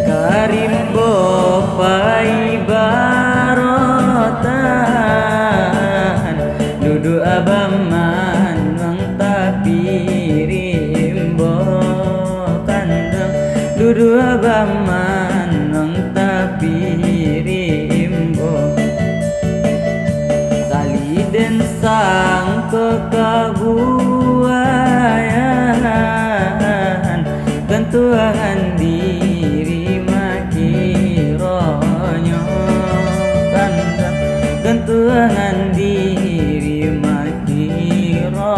Karimbo pai barotan dudu abaman mang tapirimbo kandang dudu abaman mang tapirimbo tali den sang kekabuayan tentuan diri makironyo kandang tentuan diri makironyo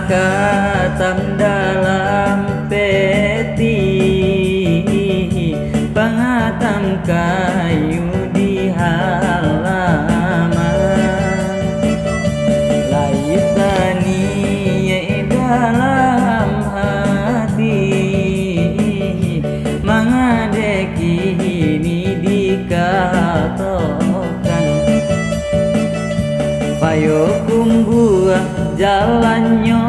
katam dalam peti pengatam kayu di halaman laitani dalam hati mengadeki ini dikatakan payo kumbuah jalannya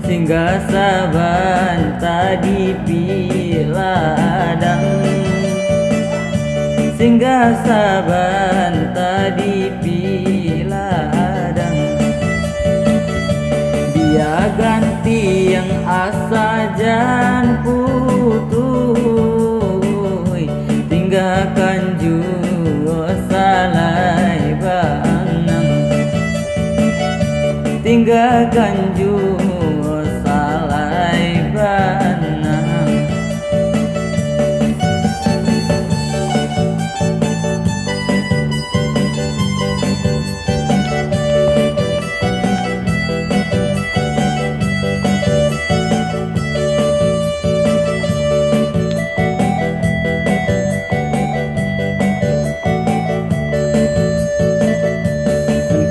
sehingga saban tadi piladang sehingga saban tadi piladang dia ganti yang asa jan putuh tinggalkan jua salai banang tinggalkan jua salai banang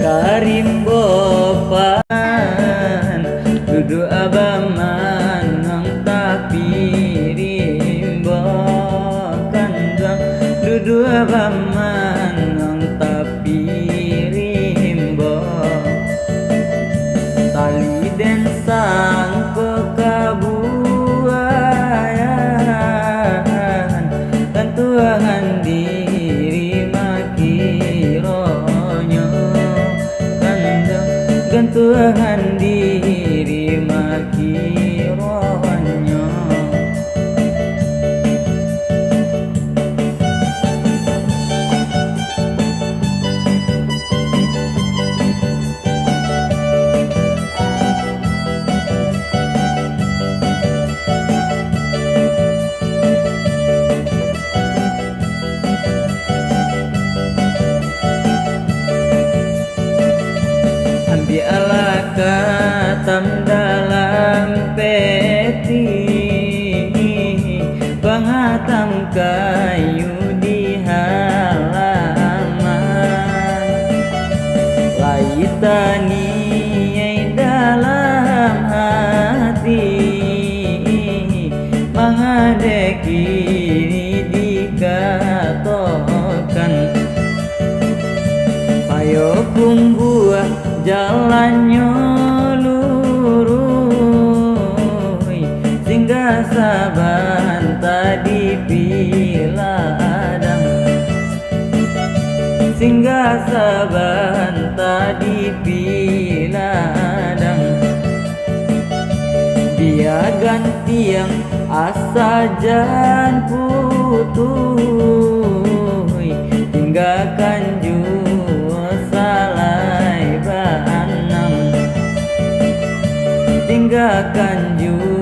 karimbo pan dudu abaman nang tapirimbo kandang dudu abaman nang tapirimbo tali den sang kekabuayan tentuan diri makironyo gantuan diri makironyo katam dalam peti pengatam kayu di halaman laitani dalam hati mengadeki dikatakan payo kumbuah jalannya lurus sehingga saban tadi piladang sehingga saban tadi piladang dia ganti yang asa jan putuh tinggalkan jua salai banang tinggalkan juga